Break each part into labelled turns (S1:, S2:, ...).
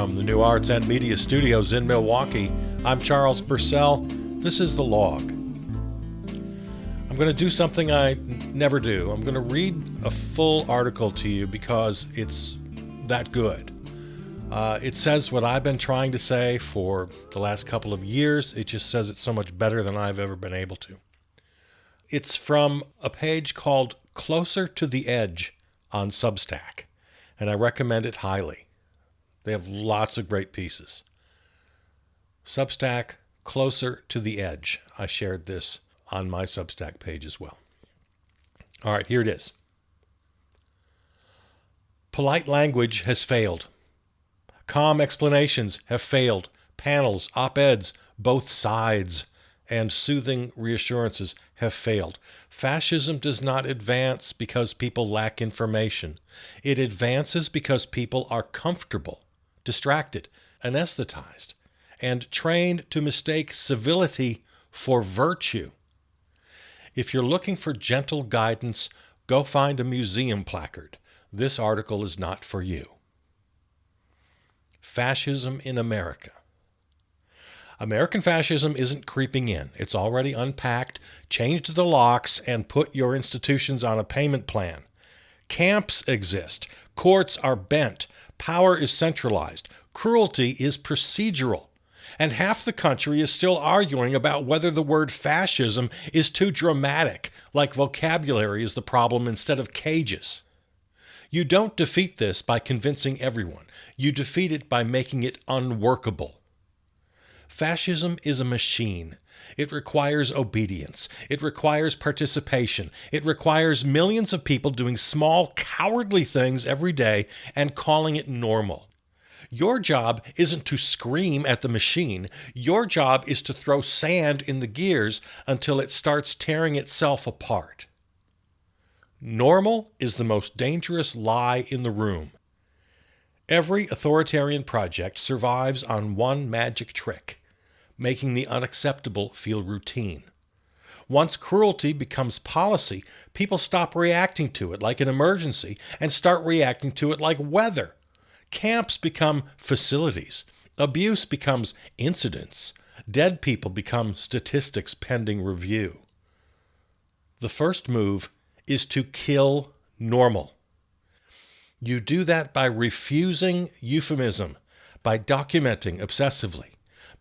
S1: From the New Arts and Media Studios in Milwaukee, I'm Charles Purcell. This is The Log. I'm going to do something I never do. I'm going to read a full article to you because it's that good. It says what I've been trying to say for the last couple of years. It just says it so much better than I've ever been able to. It's from a page called Closer to the Edge on Substack, and I recommend it highly. They have lots of great pieces. Substack, Closer to the Edge. I shared this on my Substack page as well. All right, here it is. Polite language has failed. Calm explanations have failed. Panels, op-eds, both sides, and soothing reassurances have failed. Fascism does not advance because people lack information. It advances because people are comfortable, distracted, anesthetized, and trained to mistake civility for virtue. If you're looking for gentle guidance, go find a museum placard. This article is not for you. Fascism in America. American fascism isn't creeping in. It's already unpacked, changed the locks, and put your institutions on a payment plan. Camps exist. Courts are bent. Power is centralized. Cruelty is procedural. And half the country is still arguing about whether the word fascism is too dramatic, like vocabulary is the problem instead of cages. You don't defeat this by convincing everyone. You defeat it by making it unworkable. Fascism is a machine. It requires obedience. It requires participation. It requires millions of people doing small, cowardly things every day and calling it normal. Your job isn't to scream at the machine. Your job is to throw sand in the gears until it starts tearing itself apart. Normal is the most dangerous lie in the room. Every authoritarian project survives on one magic trick: making the unacceptable feel routine. Once cruelty becomes policy, people stop reacting to it like an emergency and start reacting to it like weather. Camps become facilities. Abuse becomes incidents. Dead people become statistics pending review. The first move is to kill normal. You do that by refusing euphemism, by documenting obsessively,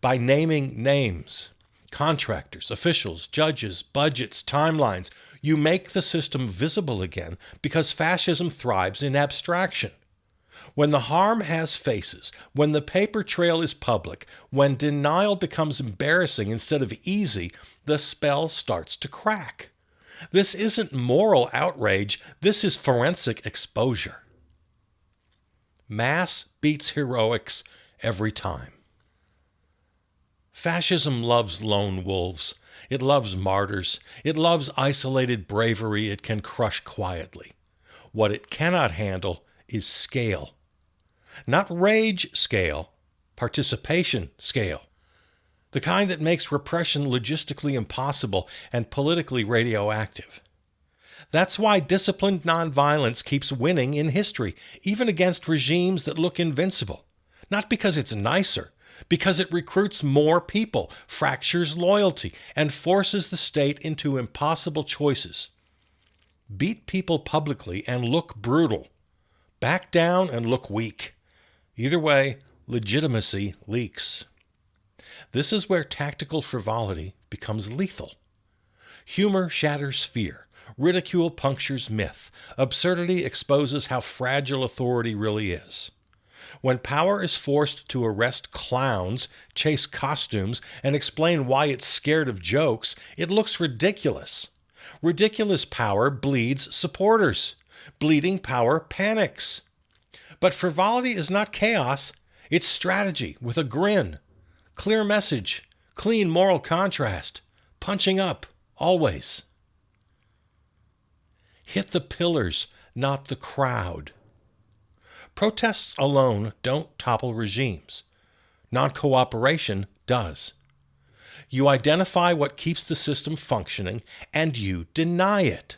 S1: by naming names, contractors, officials, judges, budgets, timelines. You make the system visible again because fascism thrives in abstraction. When the harm has faces, when the paper trail is public, when denial becomes embarrassing instead of easy, the spell starts to crack. This isn't moral outrage, this is forensic exposure. Mass beats heroics every time. Fascism loves lone wolves. It loves martyrs. It loves isolated bravery it can crush quietly. What it cannot handle is scale. Not rage scale, participation scale. The kind that makes repression logistically impossible and politically radioactive. That's why disciplined nonviolence keeps winning in history, even against regimes that look invincible. Not because it's nicer, because it recruits more people, fractures loyalty, and forces the state into impossible choices. Beat people publicly and look brutal. Back down and look weak. Either way, legitimacy leaks. This is where tactical frivolity becomes lethal. Humor shatters fear. Ridicule punctures myth. Absurdity exposes how fragile authority really is. When power is forced to arrest clowns, chase costumes, and explain why it's scared of jokes, it looks ridiculous. Ridiculous power bleeds supporters. Bleeding power panics. But frivolity is not chaos. It's strategy with a grin. Clear message. Clean moral contrast. Punching up, always. Hit the pillars, not the crowd. Protests alone don't topple regimes. Non-cooperation does. You identify what keeps the system functioning, and you deny it.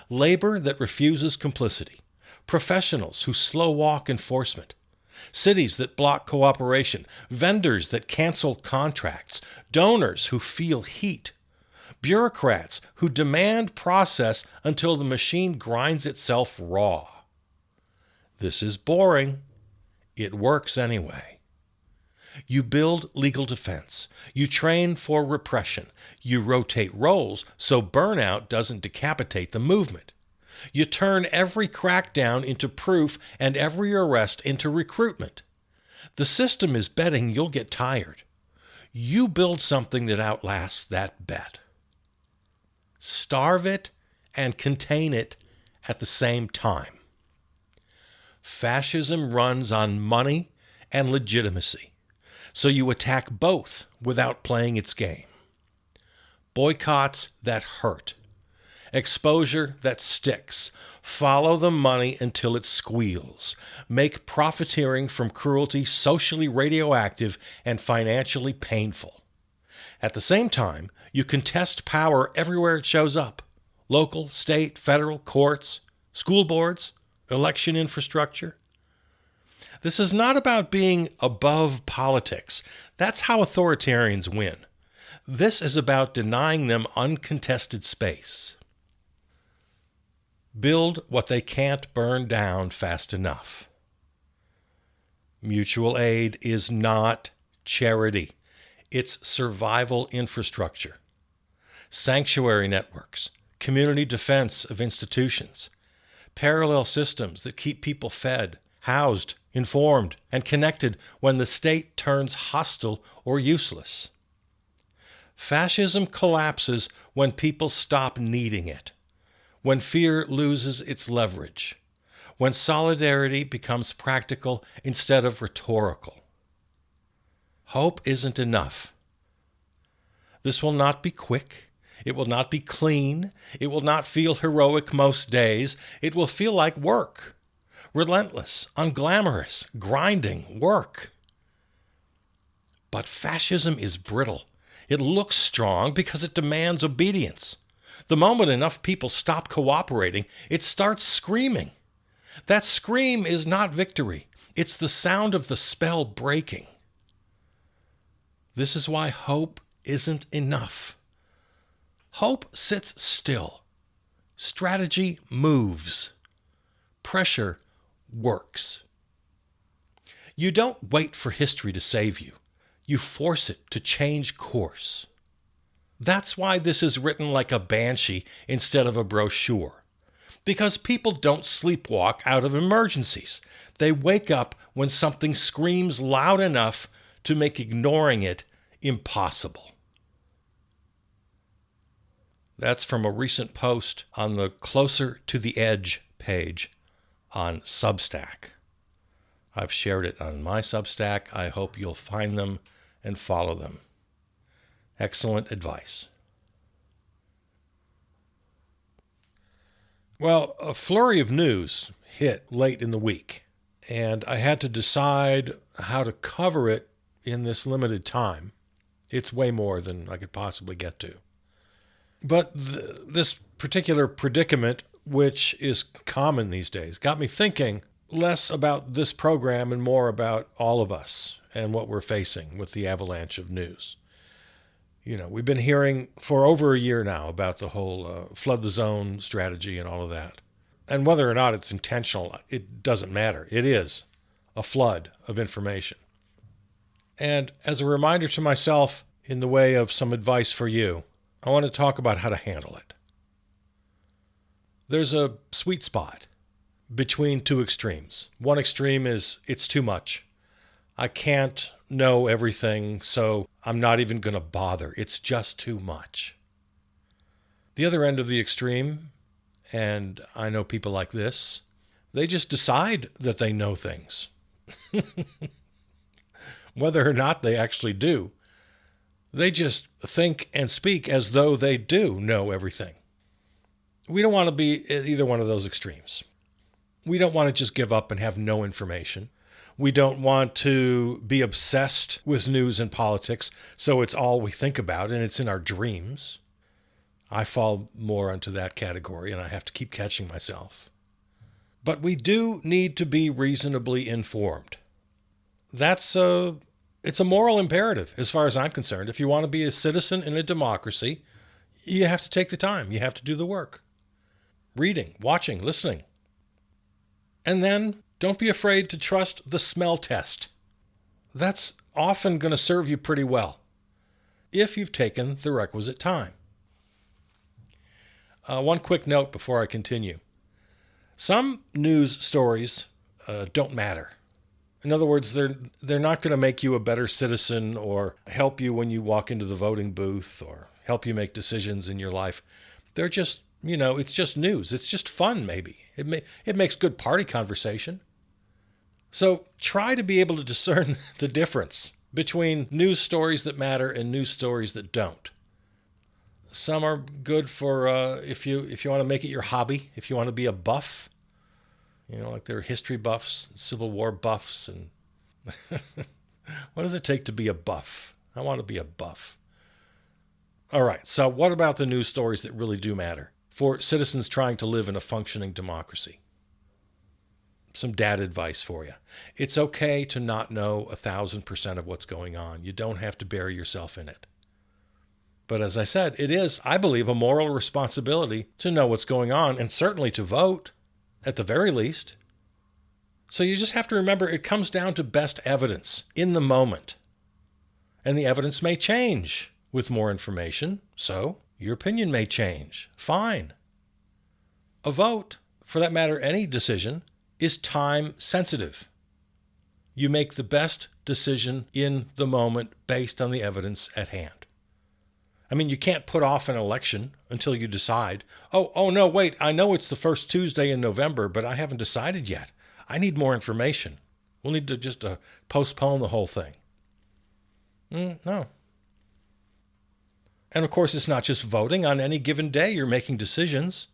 S1: Labor that refuses complicity. Professionals who slow walk enforcement. cities that block cooperation, vendors that cancel contracts, donors who feel heat, bureaucrats who demand process until the machine grinds itself raw. This is boring. It works anyway. You build legal defense. You train for repression. You rotate roles so burnout doesn't decapitate the movement. You turn every crackdown into proof and every arrest into recruitment. The system is betting you'll get tired. You build something that outlasts that bet. Starve it and contain it at the same time. Fascism runs on money and legitimacy, so you attack both without playing its game. Boycotts that hurt. Exposure that sticks. Follow the money until it squeals. Make profiteering from cruelty socially radioactive and financially painful. At the same time, you contest power everywhere it shows up. Local, state, federal, courts, school boards, election infrastructure. This is not about being above politics. That's how authoritarians win. This is about denying them uncontested space. Build what they can't burn down fast enough. Mutual aid is not charity. It's survival infrastructure. Sanctuary networks, community defense of institutions, parallel systems that keep people fed, housed, informed, and connected when the state turns hostile or useless. Fascism collapses when people stop needing it, when fear loses its leverage, when solidarity becomes practical instead of rhetorical. Hope isn't enough. This will not be quick. It will not be clean. It will not feel heroic most days. It will feel like work. Relentless, unglamorous, grinding work. But fascism is brittle. It looks strong because it demands obedience. The moment enough people stop cooperating, it starts screaming. That scream is not victory. It's the sound of the spell breaking. This is why hope isn't enough. Hope sits still. Strategy moves. Pressure works. You don't wait for history to save you. You force it to change course. That's why this is written like a banshee instead of a brochure. Because people don't sleepwalk out of emergencies. They wake up when something screams loud enough to make ignoring it impossible. That's from a recent post on the Closer to the Edge page on Substack. I've shared it on my Substack. I hope you'll find them and follow them. Excellent advice. Well, a flurry of news hit late in the week, and I had to decide how to cover it in this limited time. It's way more than I could possibly get to. But this particular predicament, which is common these days, got me thinking less about this program and more about all of us and what we're facing with the avalanche of news. You know, we've been hearing for over a year now about the whole flood the zone strategy and all of that. And whether or not it's intentional, it doesn't matter. It is a flood of information. And as a reminder to myself, in the way of some advice for you, I want to talk about how to handle it. There's a sweet spot between two extremes. One extreme is it's too much. I can't know everything, so I'm not even going to bother. It's just too much. The other end of the extreme, and I know people like this, they just decide that they know things. Whether or not they actually do. They just think and speak as though they do know everything. We don't want to be at either one of those extremes. We don't want to just give up and have no information. We don't want to be obsessed with news and politics, so it's all we think about and it's in our dreams. I fall more into that category and I have to keep catching myself. But we do need to be reasonably informed. That's it's a moral imperative as far as I'm concerned. If you want to be a citizen in a democracy, you have to take the time. You have to do the work. Reading, watching, listening. And then don't be afraid to trust the smell test. That's often going to serve you pretty well if you've taken the requisite time. One quick note before I continue. Some news stories don't matter. In other words, they're not going to make you a better citizen or help you when you walk into the voting booth or help you make decisions in your life. They're just, it's just news. It's just fun, maybe. It makes good party conversation. So try to be able to discern the difference between news stories that matter and news stories that don't. Some are good for if you want to make it your hobby, if you want to be a buff. Like there are history buffs, Civil War buffs, and what does it take to be a buff? I want to be a buff. All right, so what about the news stories that really do matter for citizens trying to live in a functioning democracy? Some dad advice for you. It's okay to not know 1,000% of what's going on. You don't have to bury yourself in it. But as I said, it is, I believe, a moral responsibility to know what's going on and certainly to vote, at the very least. So you just have to remember it comes down to best evidence in the moment. And the evidence may change with more information, so your opinion may change. Fine. A vote, for that matter, any decision, is time sensitive. You make the best decision in the moment based on the evidence at hand. I mean, you can't put off an election until you decide, oh no, wait, I know it's the first Tuesday in November, but I haven't decided yet. I need more information. We'll need to just postpone the whole thing. No. And of course, it's not just voting. On any given day, you're making decisions.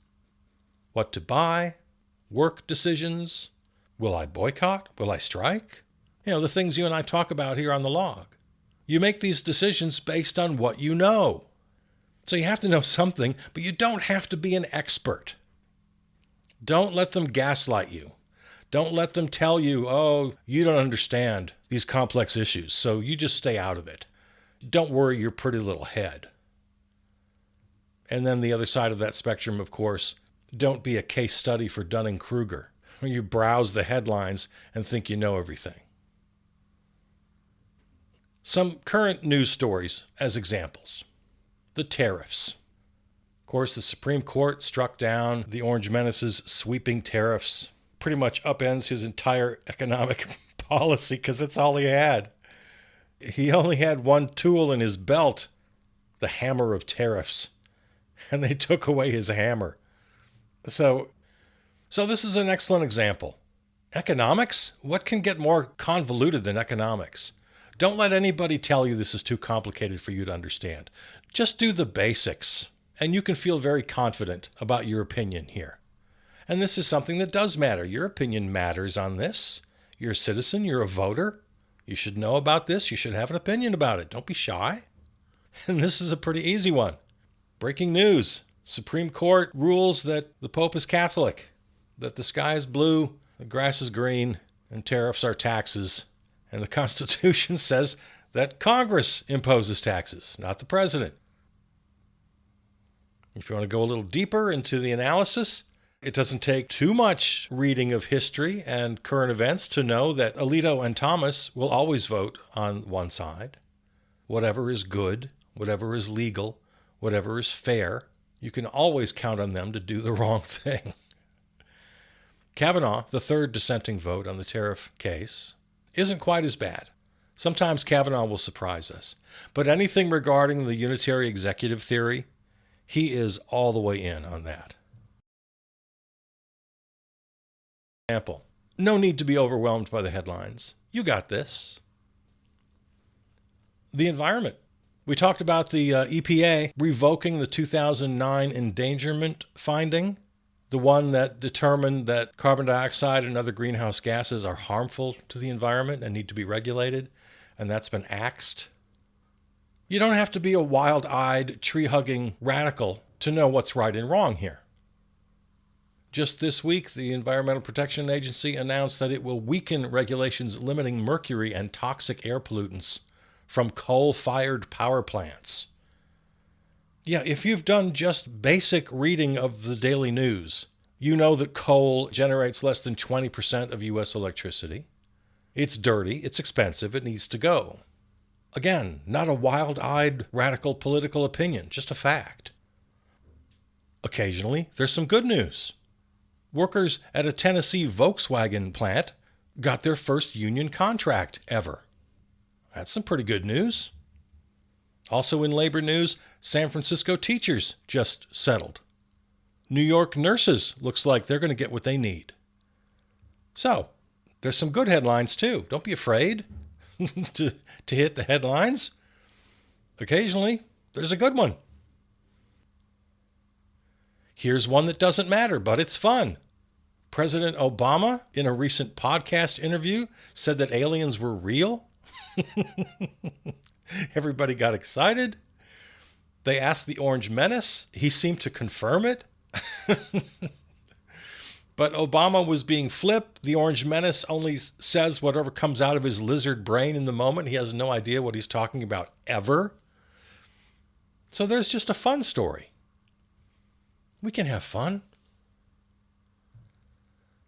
S1: What to buy, work decisions. Will I boycott? Will I strike? The things you and I talk about here on the log. You make these decisions based on what you know. So you have to know something, but you don't have to be an expert. Don't let them gaslight you. Don't let them tell you, oh, you don't understand these complex issues, so you just stay out of it. Don't worry your pretty little head. And then the other side of that spectrum, of course, don't be a case study for Dunning-Kruger, where you browse the headlines and think you know everything. Some current news stories as examples. The tariffs. Of course, the Supreme Court struck down the Orange Menace's sweeping tariffs. Pretty much upends his entire economic policy because that's all he had. He only had one tool in his belt, the hammer of tariffs. And they took away his hammer. So this is an excellent example. Economics? What can get more convoluted than economics? Don't let anybody tell you this is too complicated for you to understand. Just do the basics, and you can feel very confident about your opinion here. And this is something that does matter. Your opinion matters on this. You're a citizen. You're a voter. You should know about this. You should have an opinion about it. Don't be shy. And this is a pretty easy one. Breaking news. Supreme Court rules that the Pope is Catholic, that the sky is blue, the grass is green, and tariffs are taxes. And the Constitution says that Congress imposes taxes, not the president. If you want to go a little deeper into the analysis, it doesn't take too much reading of history and current events to know that Alito and Thomas will always vote on one side. Whatever is good, whatever is legal, whatever is fair, you can always count on them to do the wrong thing. Kavanaugh, the third dissenting vote on the tariff case, isn't quite as bad. Sometimes Kavanaugh will surprise us. But anything regarding the unitary executive theory, he is all the way in on that. Example, no need to be overwhelmed by the headlines. You got this. The environment. We talked about the EPA revoking the 2009 endangerment finding, the one that determined that carbon dioxide and other greenhouse gases are harmful to the environment and need to be regulated, and that's been axed. You don't have to be a wild-eyed, tree-hugging radical to know what's right and wrong here. Just this week, the Environmental Protection Agency announced that it will weaken regulations limiting mercury and toxic air pollutants from coal-fired power plants. Yeah, if you've done just basic reading of the daily news, you know that coal generates less than 20% of U.S. electricity. It's dirty, it's expensive, it needs to go. Again, not a wild-eyed radical political opinion, just a fact. Occasionally, there's some good news. Workers at a Tennessee Volkswagen plant got their first union contract ever. That's some pretty good news. Also in labor news, San Francisco teachers just settled. New York nurses looks like they're going to get what they need. So, there's some good headlines too. Don't be afraid to hit the headlines. Occasionally, there's a good one. Here's one that doesn't matter, but it's fun. President Obama, in a recent podcast interview, said that aliens were real. Everybody got excited. They asked the Orange Menace. He seemed to confirm it. But Obama was being flip. The Orange Menace only says whatever comes out of his lizard brain in the moment. He has no idea what he's talking about ever. So there's just a fun story. We can have fun.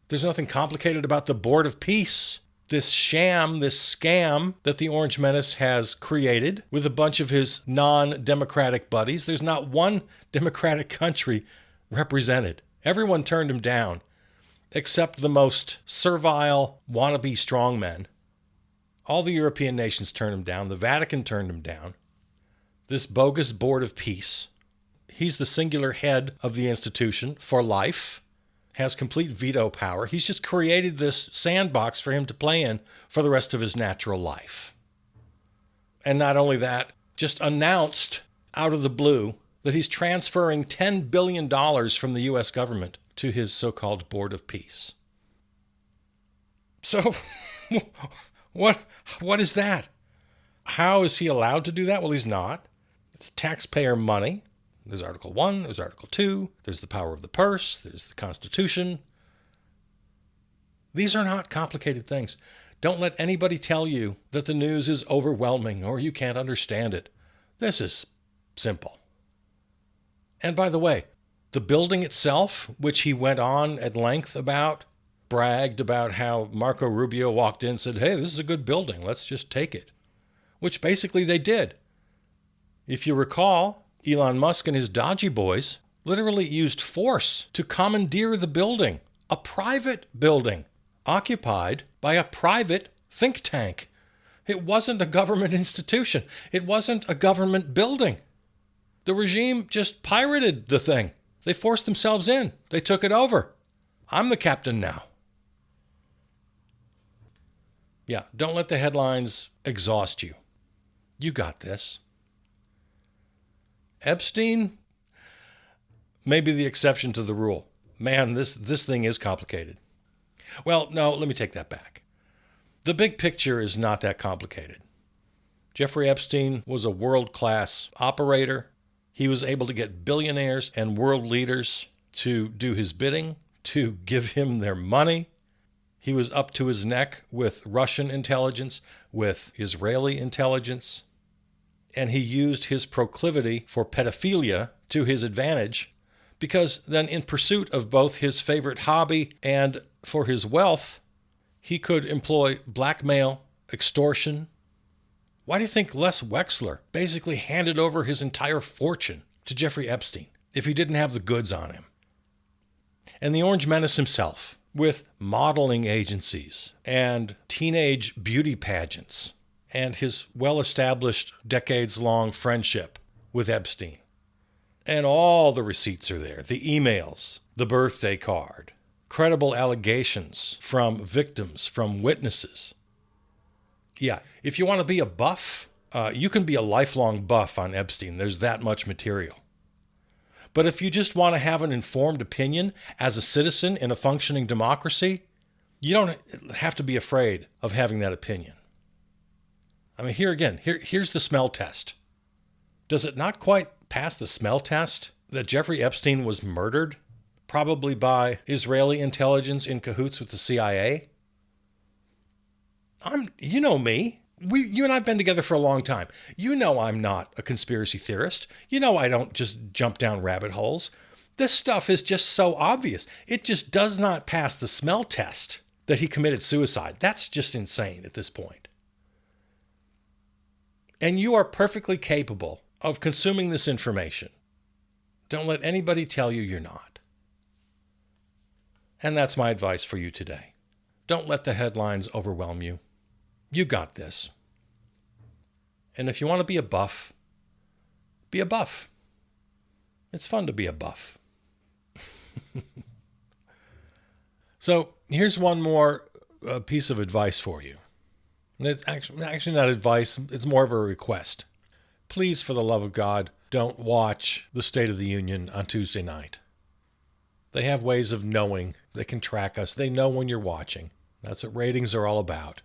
S1: There's nothing complicated about the Board of Peace, this sham, this scam that the Orange Menace has created with a bunch of his non-democratic buddies. There's not one democratic country represented. Everyone turned him down, except the most servile wannabe strongmen. All the European nations turned him down. The Vatican turned him down. This bogus Board of Peace. He's the singular head of the institution for life, has complete veto power. He's just created this sandbox for him to play in for the rest of his natural life. And not only that, just announced out of the blue that he's transferring $10 billion from the U.S. government to his so-called Board of Peace. So, what is that? How is he allowed to do that? Well, he's not. It's taxpayer money. There's Article 1, there's Article 2, there's the power of the purse, there's the Constitution. These are not complicated things. Don't let anybody tell you that the news is overwhelming or you can't understand it. This is simple. And by the way, the building itself, which he went on at length about, bragged about how Marco Rubio walked in and said, hey, this is a good building, let's just take it. Which basically they did. If you recall, Elon Musk and his dodgy boys literally used force to commandeer the building, a private building, occupied by a private think tank. It wasn't a government institution. It wasn't a government building. The regime just pirated the thing. They forced themselves in. They took it over. I'm the captain now. Yeah, don't let the headlines exhaust you. You got this. Epstein may be the exception to the rule. Man, this thing is complicated. Well, no, let me take that back. The big picture is not that complicated. Jeffrey Epstein was a world-class operator. He was able to get billionaires and world leaders to do his bidding, to give him their money. He was up to his neck with Russian intelligence, with Israeli intelligence. And he used his proclivity for pedophilia to his advantage, because then in pursuit of both his favorite hobby and for his wealth, he could employ blackmail, extortion. Why do you think Les Wexler basically handed over his entire fortune to Jeffrey Epstein if he didn't have the goods on him? And the Orange Menace himself, with modeling agencies and teenage beauty pageants, and his well-established decades-long friendship with Epstein. And all the receipts are there, the emails, the birthday card, credible allegations from victims, from witnesses. Yeah, if you want to be a buff, you can be a lifelong buff on Epstein. There's that much material. But if you just want to have an informed opinion as a citizen in a functioning democracy, you don't have to be afraid of having that opinion. I mean, here's the smell test. Does it not quite pass the smell test that Jeffrey Epstein was murdered probably by Israeli intelligence in cahoots with the CIA. You know me. You and I have been together for a long time. You know I'm not a conspiracy theorist. You know I don't just jump down rabbit holes. This stuff is just so obvious. It just does not pass the smell test that he committed suicide. That's just insane at this point. And you are perfectly capable of consuming this information. Don't let anybody tell you you're not. And that's my advice for you today. Don't let the headlines overwhelm you. You got this. And if you want to be a buff, be a buff. It's fun to be a buff. So here's one more piece of advice for you. It's actually not advice, it's more of a request. Please, for the love of God, don't watch the State of the Union on Tuesday night. They have ways of knowing. They can track us. They know when you're watching. That's what ratings are all about.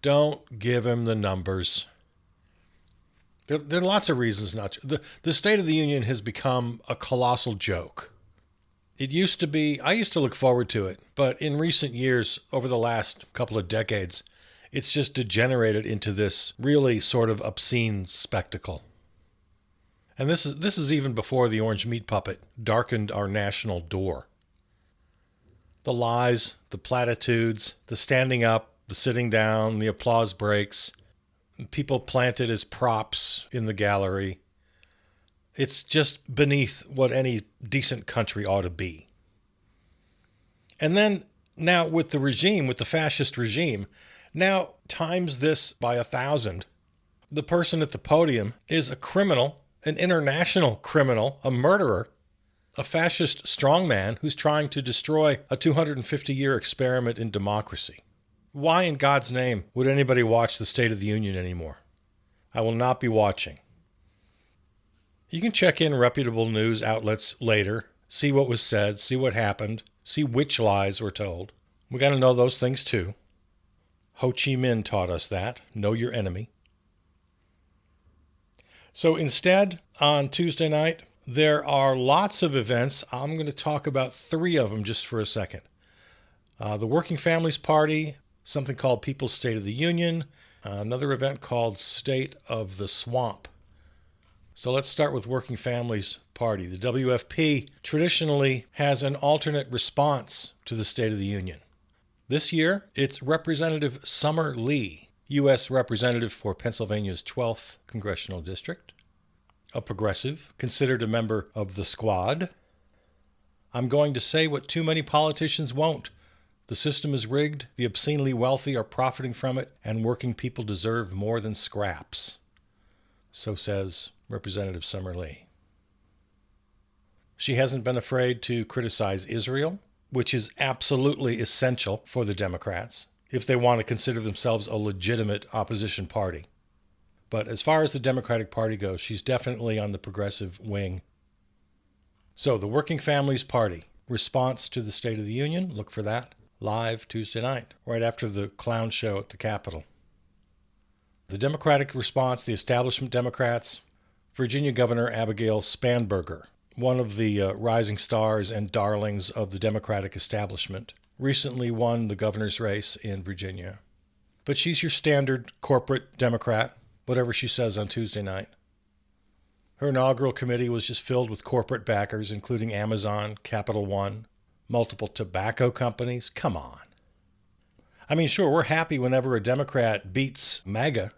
S1: Don't give him the numbers. There are lots of reasons not to. The State of the Union has become a colossal joke. It used to be, I used to look forward to it, but in recent years, over the last couple of decades, it's just degenerated into this really sort of obscene spectacle. And this is even before the orange meat puppet darkened our national door. The lies, the platitudes, the standing up, the sitting down, the applause breaks, people planted as props in the gallery. It's just beneath what any decent country ought to be. And then now with the regime, with the fascist regime, now times this by 1,000. The person at the podium is a criminal, an international criminal, a murderer, a fascist strongman who's trying to destroy a 250-year experiment in democracy. Why in God's name would anybody watch the State of the Union anymore? I will not be watching. You can check in reputable news outlets later, see what was said, see what happened, see which lies were told. We got to know those things too. Ho Chi Minh taught us that. Know your enemy. So instead, on Tuesday night, there are lots of events. I'm going to talk about 3 of them just for a second. The Working Families Party, something called People's State of the Union, another event called State of the Swamp. So let's start with Working Families Party. The WFP traditionally has an alternate response to the State of the Union. This year, it's Representative Summer Lee, U.S. Representative for Pennsylvania's 12th Congressional District, a progressive, considered a member of the Squad. I'm going to say what too many politicians won't. The system is rigged, the obscenely wealthy are profiting from it, and working people deserve more than scraps. So says Representative Summer Lee. She hasn't been afraid to criticize Israel, which is absolutely essential for the Democrats if they want to consider themselves a legitimate opposition party. But as far as the Democratic Party goes, she's definitely on the progressive wing. So the Working Families Party, response to the State of the Union, look for that, live Tuesday night, right after the clown show at the Capitol. The Democratic response, the establishment Democrats, Virginia Governor Abigail Spanberger, one of the rising stars and darlings of the Democratic establishment, recently won the governor's race in Virginia. But she's your standard corporate Democrat, whatever she says on Tuesday night. Her inaugural committee was just filled with corporate backers, including Amazon, Capital One, multiple tobacco companies. Come on. I mean, sure, we're happy whenever a Democrat beats MAGA,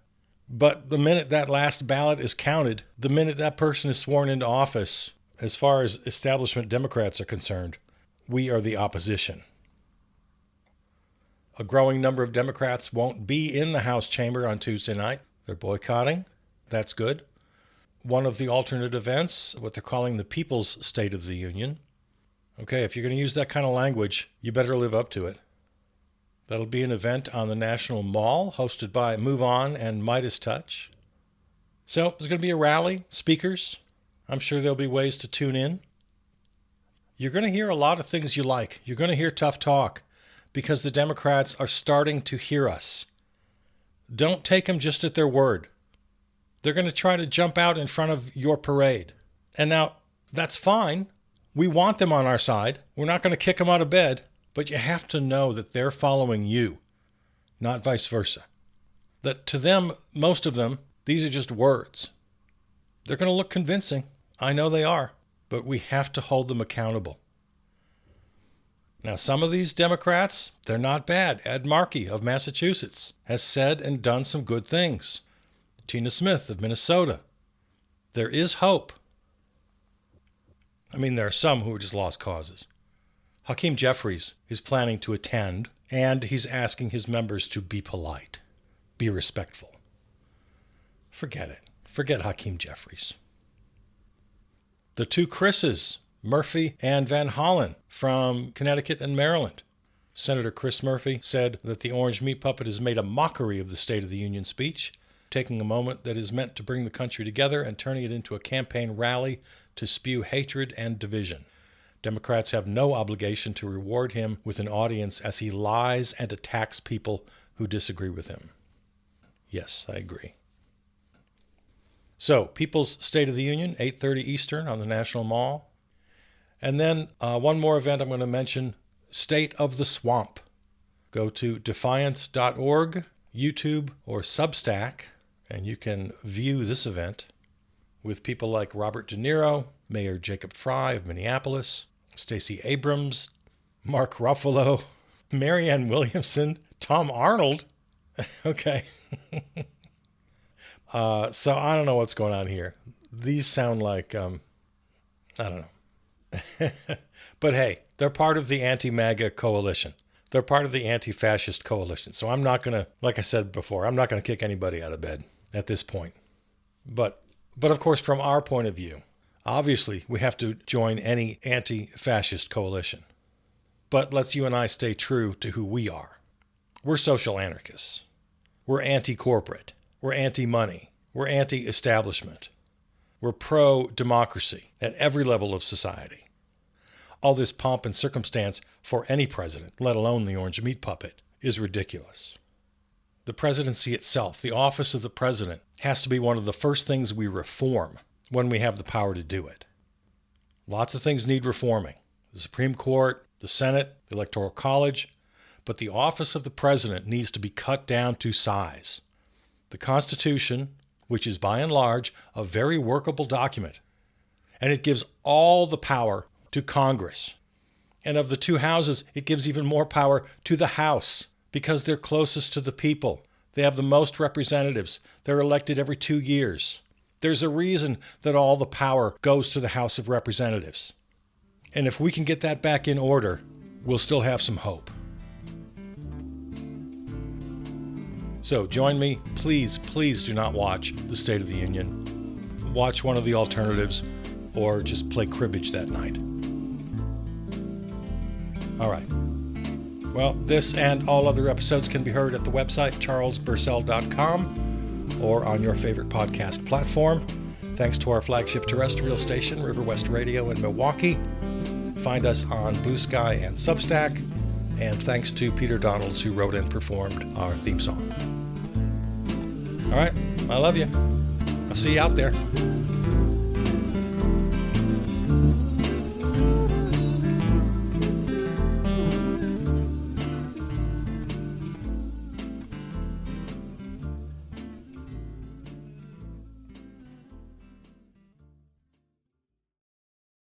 S1: but the minute that last ballot is counted, the minute that person is sworn into office, as far as establishment Democrats are concerned, we are the opposition. A growing number of Democrats won't be in the House chamber on Tuesday night. They're boycotting. That's good. One of the alternate events, what they're calling the People's State of the Union. Okay, if you're going to use that kind of language, you better live up to it. That'll be an event on the National Mall, hosted by Move On and Midas Touch. So there's going to be a rally, speakers. I'm sure there'll be ways to tune in. You're going to hear a lot of things you like. You're going to hear tough talk because the Democrats are starting to hear us. Don't take them just at their word. They're going to try to jump out in front of your parade. And now, that's fine. We want them on our side. We're not going to kick them out of bed, but you have to know that they're following you, not vice versa. That to them, most of them, these are just words. They're going to look convincing. I know they are, but we have to hold them accountable. Now, some of these Democrats, they're not bad. Ed Markey of Massachusetts has said and done some good things. Tina Smith of Minnesota. There is hope. I mean, there are some who are just lost causes. Hakeem Jeffries is planning to attend, and he's asking his members to be polite, be respectful. Forget it. Forget Hakeem Jeffries. The two Chris's, Murphy and Van Hollen from Connecticut and Maryland. Senator Chris Murphy said that the orange meat puppet has made a mockery of the State of the Union speech, taking a moment that is meant to bring the country together and turning it into a campaign rally to spew hatred and division. Democrats have no obligation to reward him with an audience as he lies and attacks people who disagree with him. Yes, I agree. So, People's State of the Union, 8:30 Eastern on the National Mall. And then one more event I'm going to mention, State of the Swamp. Go to defiance.org, YouTube, or Substack, and you can view this event with people like Robert De Niro, Mayor Jacob Fry of Minneapolis, Stacey Abrams, Mark Ruffalo, Marianne Williamson, Tom Arnold. Okay. So I don't know what's going on here. These sound like, I don't know. But hey, they're part of the anti-MAGA coalition. They're part of the anti-fascist coalition. So I'm not going to, like I said before, I'm not going to kick anybody out of bed at this point. But of course, from our point of view, obviously we have to join any anti-fascist coalition. But let's you and I stay true to who we are. We're social anarchists. We're anti-corporate. We're anti-money. We're anti-establishment. We're pro-democracy at every level of society. All this pomp and circumstance for any president, let alone the orange meat puppet, is ridiculous. The presidency itself, the office of the president, has to be one of the first things we reform when we have the power to do it. Lots of things need reforming. The Supreme Court, the Senate, the Electoral College, but the office of the president needs to be cut down to size. The Constitution, which is by and large a very workable document, and it gives all the power to Congress. And of the two houses, it gives even more power to the House because they're closest to the people. They have the most representatives. They're elected every 2 years. There's a reason that all the power goes to the House of Representatives. And if we can get that back in order, we'll still have some hope. So join me. Please, please do not watch the State of the Union. Watch one of the alternatives or just play cribbage that night. All right. Well, this and all other episodes can be heard at the website charlesburcell.com or on your favorite podcast platform. Thanks to our flagship terrestrial station, River West Radio in Milwaukee. Find us on Blue Sky and Substack. And thanks to Peter Donalds, who wrote and performed our theme song. All right. I love you. I'll see you out there.